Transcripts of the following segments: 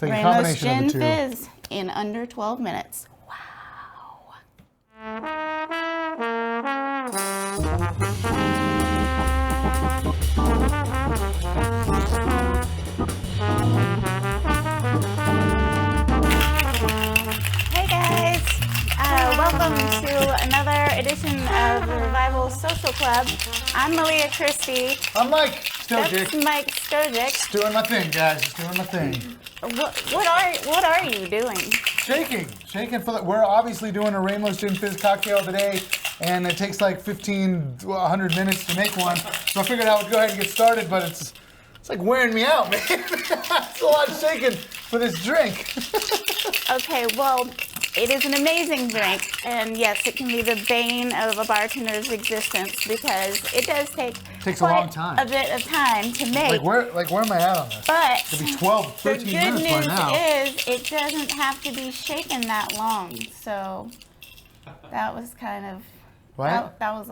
It's like a Ramos combination Gin of the two. Fizz in under 12 minutes. Wow. Hey guys, welcome to another edition of the Revival Social Club. I'm Malia Christie. I'm Mike Stojic. That's Mike Stojic. Just doing my thing, guys. Just doing my thing. What are you doing? Shaking for the. We're obviously doing a Ramos Gin Fizz cocktail today, and it takes like 100 minutes to make one. So I figured I would go ahead and get started, but it's like wearing me out, man. It's a lot of shaking for this drink. Okay, well, it is an amazing drink, and yes, it can be the bane of a bartender's existence because it does take Takes a long time. a bit of time to make. Like where am I at on this? But It'll be 12, 13 the good minutes by news now. is it doesn't have to be shaken that long. So that was kind of What? that was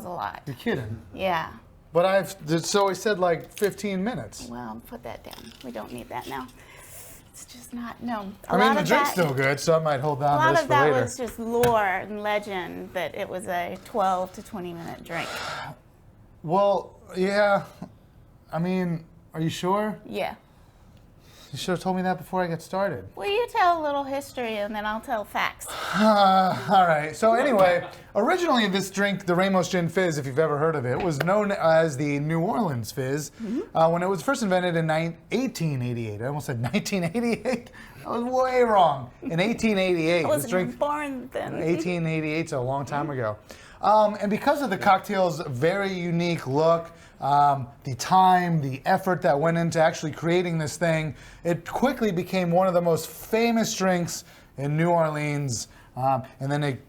a lot. You're kidding. Yeah. But so I said like 15 minutes. Well, put that down. We don't need that now. It's just not. No. I mean, the drink's still good, so I might hold on A to lot this of for that later. was just lore and legend that it was a 12 to 20 minute drink. Well, yeah. I mean, are you sure? Yeah. You should have told me that before I got started. Well, you tell a little history and then I'll tell facts. All right. So anyway, originally this drink, the Ramos Gin Fizz, if you've ever heard of it, was known as the New Orleans Fizz when it was first invented in 1888. I almost said 1988. I was way wrong. In 1888. I This wasn't drink, born then. 1888 is a long time ago. And because of the cocktail's very unique look, the time, the effort that went into actually creating this thing, it quickly became one of the most famous drinks in New Orleans. And then it,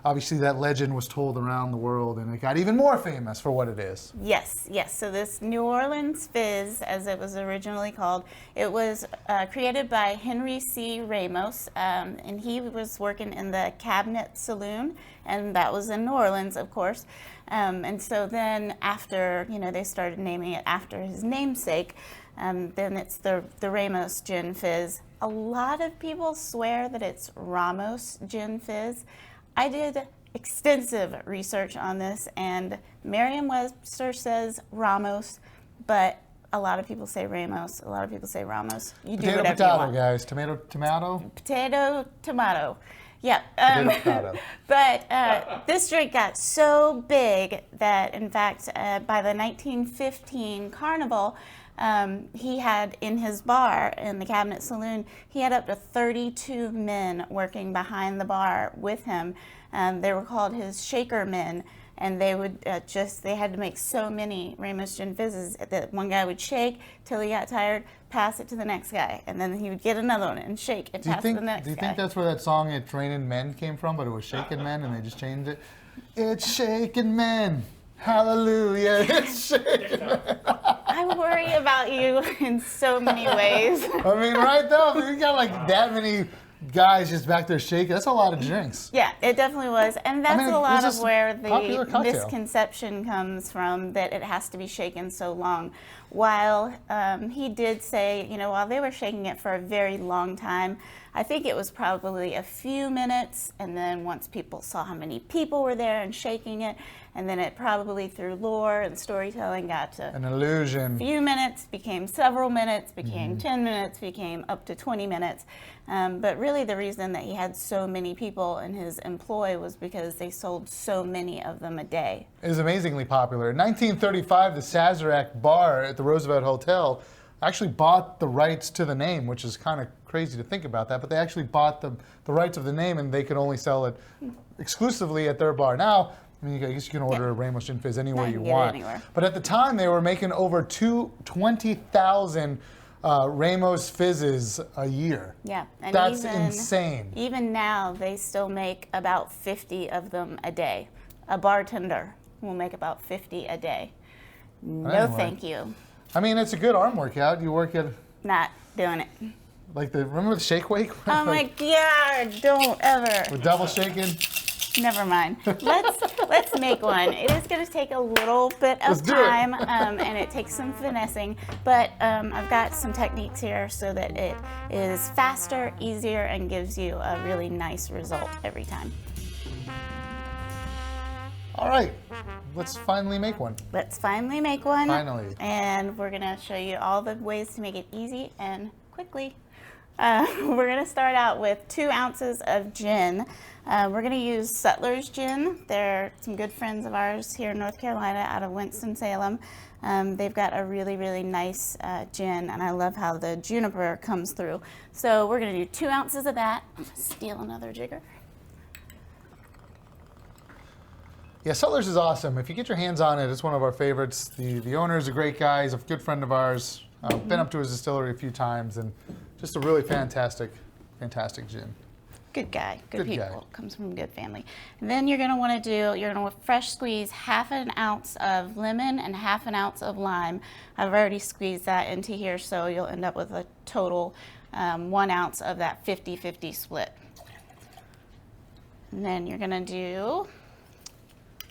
obviously that legend was told around the world and it got even more famous for what it is. Yes. So this New Orleans Fizz, as it was originally called, it was created by Henry C. Ramos, and he was working in the Cabinet Saloon, and that was in New Orleans, of course. And so then after, they started naming it after his namesake, then it's the Ramos Gin Fizz. A lot of people swear that it's Ramos Gin Fizz. I did extensive research on this, and Merriam-Webster says Ramos, but a lot of people say Ramos. A lot of people say Ramos. You do whatever Potato, you want. guys. Tomato, tomato. Potato, tomato. Yeah. Potato. But this drink got so big that, in fact, by the 1915 Carnival, he had in his bar in the Cabinet Saloon, he had up to 32 men working behind the bar with him. They were called his shaker men, and they would they had to make so many Ramos Gin Fizzes that one guy would shake till he got tired, pass it to the next guy, and then he would get another one and shake and pass it to the next guy. Do you think that's where that song "It's Raining Men" came from? But it was "Shaking Men" and they just changed it. It's shaking men, hallelujah! It's shaking men. I worry about you in so many ways. I mean, right though, you got like that many guys just back there shaking. That's a lot of drinks. Yeah, it definitely was. And that's a lot of where popular the cocktail. misconception comes from, that it has to be shaken so long. While he did say, while they were shaking it for a very long time, I think it was probably a few minutes, and then once people saw how many people were there and shaking it, and then it probably through lore and storytelling got to An illusion. a few minutes, became several minutes, became 10 minutes, became up to 20 minutes. But really the reason that he had so many people in his employ was because they sold so many of them a day. It was amazingly popular. In 1935, the Sazerac bar at the Roosevelt Hotel actually bought the rights to the name, which is kind of crazy to think about that, but they actually bought the rights of the name, and they could only sell it exclusively at their bar. Now, I mean, I guess you can order a Ramos Gin Fizz anywhere you want. But at the time, they were making over 20,000 Ramos Fizzes a year. Yeah. And that's insane. Even now, they still make about 50 of them a day. A bartender will make about 50 a day. No, anyway. thank you. I mean, it's a good arm workout. You work at... Not doing it. Like remember the shake weight? Oh my God, don't ever. With double shaking? Never mind. Let's make one. It is going to take a little bit of time, and it takes some finessing, but I've got some techniques here so that it is faster, easier, and gives you a really nice result every time. All right, let's finally make one. Let's finally make one. Finally. And we're going to show you all the ways to make it easy and quickly. We're going to start out with 2 ounces of gin. We're going to use Sutler's Gin. They're some good friends of ours here in North Carolina out of Winston-Salem. They've got a really, really nice gin, and I love how the juniper comes through. So we're going to do 2 ounces of that. I'm going to steal another jigger. Yeah, Sutler's is awesome. If you get your hands on it, it's one of our favorites. The owner is a great guy. He's a good friend of ours. Been up to his distillery a few times, and just a really fantastic gin. Good guy, good people. Guy. Comes from a good family. And then you're going to want to fresh squeeze 1/2 ounce of lemon and 1/2 ounce of lime. I've already squeezed that into here, so you'll end up with a total 1 ounce of that 50-50 split. And then you're going to do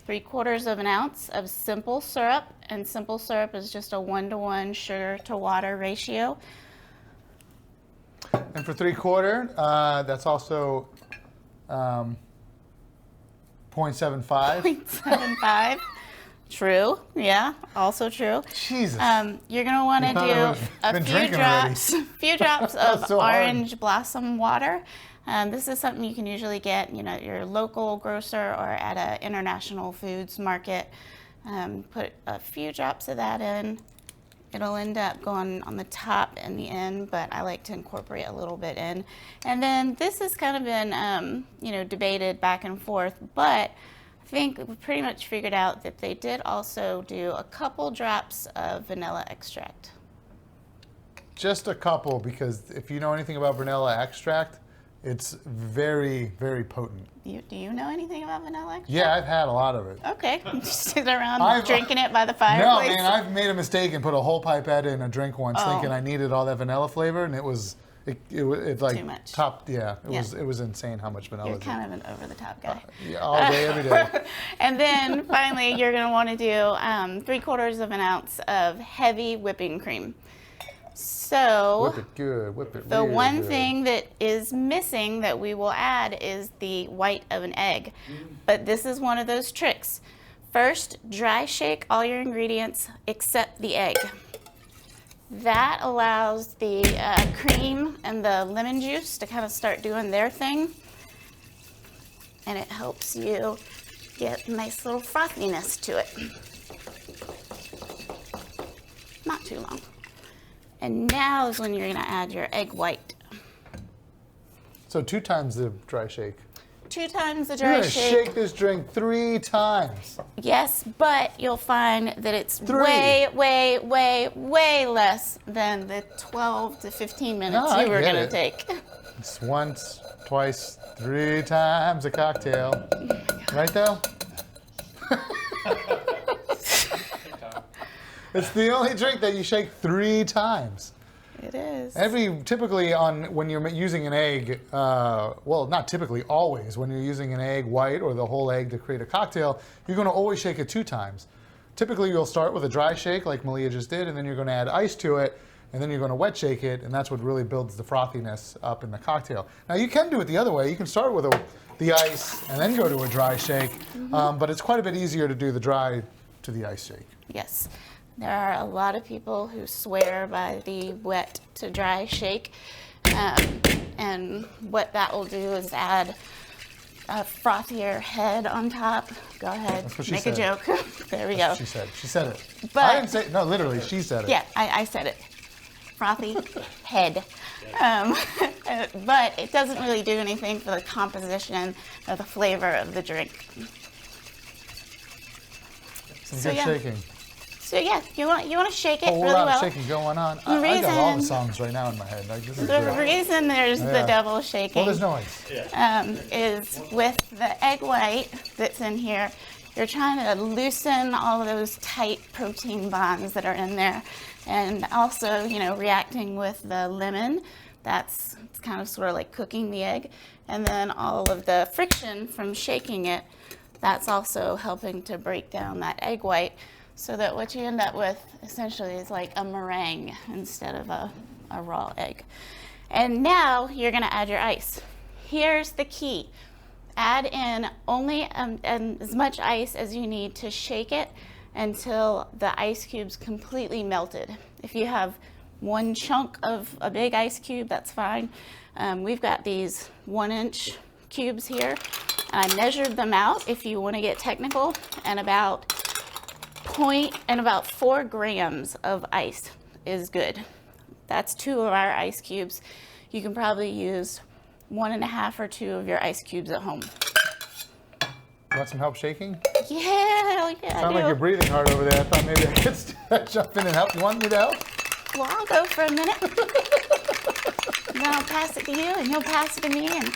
3/4 ounce of simple syrup, and simple syrup is just a 1-to-1 sugar to water ratio. And for 3/4, that's also 0.75. 0.75. True. Yeah. Also true. Jesus. You're gonna want to do a few drops of so orange blossom water. This is something you can usually get, at your local grocer or at an international foods market. Put a few drops of that in. It'll end up going on the top and the end, but I like to incorporate a little bit in. And then this has kind of been, debated back and forth, but I think we pretty much figured out that they did also do a couple drops of vanilla extract. Just a couple, because if you know anything about vanilla extract, it's very, very potent. Do you know anything about vanilla extract? Yeah, I've had a lot of it. Okay, just sit around drinking it by the fireplace. No, man, I've made a mistake and put a whole pipette in a drink once, thinking I needed all that vanilla flavor, and it's like too much. It was insane how much vanilla. You're kind of an over-the-top guy. Yeah, all day, every day. And then finally, you're going to want to do 3/4 ounce of heavy whipping cream. So Whip it good, whip it the really one good. thing that is missing that we will add is the white of an egg. But this is one of those tricks. First, dry shake all your ingredients except the egg. That allows the cream and the lemon juice to kind of start doing their thing. And it helps you get a nice little frothiness to it. Not too long. And now is when you're going to add your egg white. So 2 times the dry shake. 2 times the You're dry gonna shake. shake this drink 3 times. Yes, but you'll find that it's 3. way less than the 12 to 15 minutes you were going to take. It's once, twice, 3 times a cocktail. Right, though? It's the only drink that you shake 3 times. It is. Typically when you're using an egg, well, not typically, always, when you're using an egg white or the whole egg to create a cocktail, you're going to always shake it 2 times. Typically, you'll start with a dry shake like Malia just did, and then you're going to add ice to it, and then you're going to wet shake it, and that's what really builds the frothiness up in the cocktail. Now, you can do it the other way. You can start with the ice and then go to a dry shake, but it's quite a bit easier to do the dry to the ice shake. Yes. There are a lot of people who swear by the wet to dry shake, and what that will do is add a frothier head on top. Go ahead, make a joke. There we go. She said. She said it. But, I didn't say it. No, literally, she said it. Yeah, I said it. Frothy head. But it doesn't really do anything for the composition or the flavor of the drink. Some good shaking. So yeah, you want to shake it really well. A lot of shaking going on. I got all the songs right now in my head. Like, this is The great. reason there's the double shaking Well, there's no ice. is with the egg white that's in here, you're trying to loosen all of those tight protein bonds that are in there. And also, reacting with the lemon, It's kind of sort of like cooking the egg. And then all of the friction from shaking it, that's also helping to break down that egg white, so that what you end up with essentially is like a meringue instead of a raw egg. And now you're gonna add your ice. Here's the key. Add in only as much ice as you need to shake it until the ice cube's completely melted. If you have one chunk of a big ice cube, that's fine. We've got these 1-inch cubes here. I measured them out if you want to get technical, and about 4 grams of ice is good. That's 2 of our ice cubes. You can probably use 1.5 or 2 of your ice cubes at home. Want some help shaking? Yeah, Sound like you're breathing hard over there. I thought maybe I could jump in and help. You want me to help? Well, I'll go for a minute. And then I'll pass it to you, and you'll pass it to me, and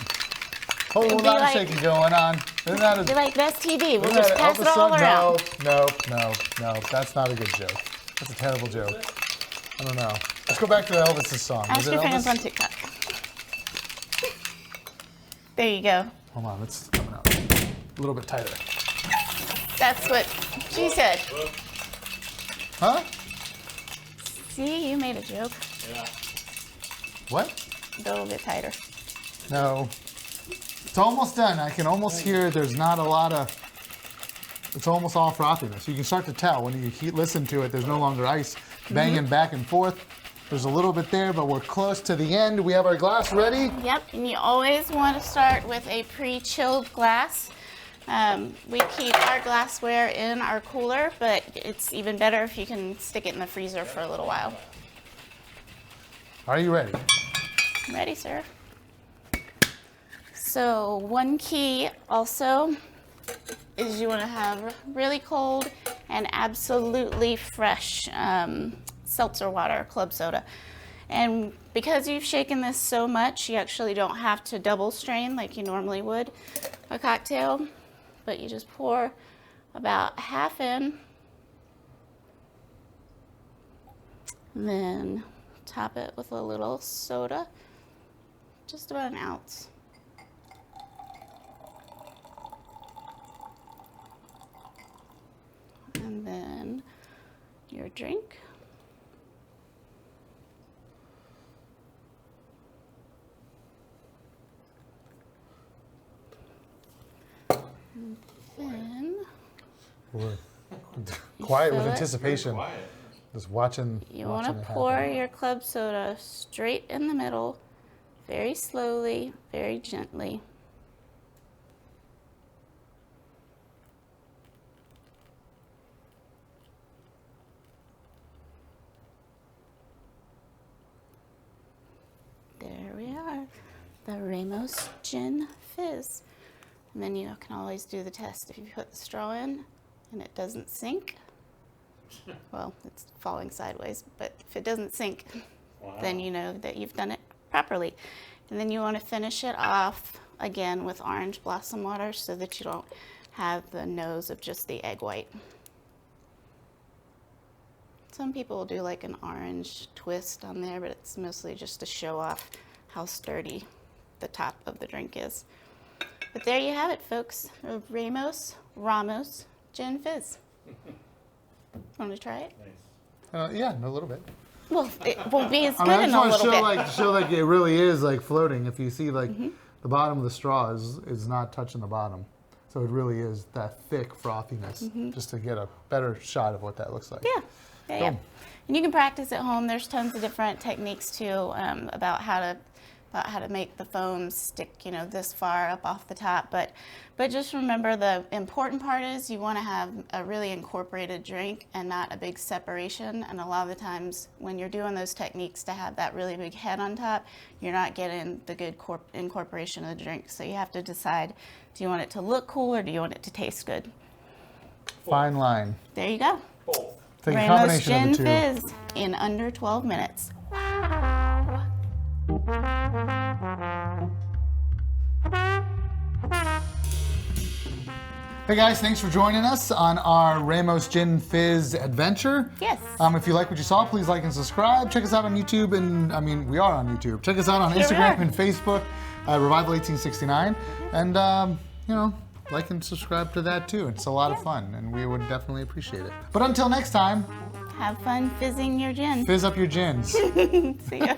Whole lot of shaking going on. Isn't that be like best TV. We'll just pass it all around. No. That's not a good joke. That's a terrible joke. I don't know. Let's go back to the Elvis's song. Ask your friends on TikTok. There you go. Hold on, it's coming out. A little bit tighter. That's what she said. Huh? See, you made a joke. Yeah. What? A little bit tighter. No. It's almost done. I can almost hear there's not a lot of, it's almost all frothiness. You can start to tell when you listen to it, there's no longer ice banging back and forth. There's a little bit there, but we're close to the end. We have our glass ready. Yep, and you always want to start with a pre-chilled glass. We keep our glassware in our cooler, but it's even better if you can stick it in the freezer for a little while. Are you ready? Ready, sir? So one key also is you want to have really cold and absolutely fresh seltzer water, club soda. And because you've shaken this so much, you actually don't have to double strain like you normally would a cocktail, but you just pour about half in, then top it with a little soda, just about 1 ounce. And then your drink. And then We're quiet with fill it. anticipation. Quiet. Just watching. you want watching to it pour happen. your club soda straight in the middle, very slowly, very gently. There we are, the Ramos Gin Fizz. And then you can always do the test. If you put the straw in and it doesn't sink, well, it's falling sideways, but if it doesn't sink, then you know that you've done it properly. And then you want to finish it off again with orange blossom water so that you don't have the nose of just the egg white. Some people will do like an orange twist on there, but it's mostly just to show off how sturdy the top of the drink is. But there you have it, folks. Ramos Gin Fizz. Want to try it? Nice. Yeah, a little bit. Well, it won't be as I good mean, I in just a want to little bit. show like it really is like floating. If you see like the bottom of the straw is not touching the bottom, so it really is that thick frothiness. Just to get a better shot of what that looks like. Yeah. Cool. And you can practice at home. There's tons of different techniques too about how to make the foam stick, this far up off the top. But just remember, the important part is you want to have a really incorporated drink and not a big separation. And a lot of the times when you're doing those techniques to have that really big head on top, you're not getting the good incorporation of the drink. So you have to decide, do you want it to look cool or do you want it to taste good? Fine line. There you go. Both. It's like a Ramos combination Gin of the two. Fizz in under 12 minutes. Hey guys, thanks for joining us on our Ramos Gin Fizz adventure. Yes. If you like what you saw, please like and subscribe. Check us out on YouTube, and I mean, we are on YouTube. Check us out on Here we Instagram are. and Facebook, Revival1869, and you know, like and subscribe to that too. It's a lot of fun, and we would definitely appreciate it. But until next time, Have fun fizzing your gin. fizz up your gins. See ya.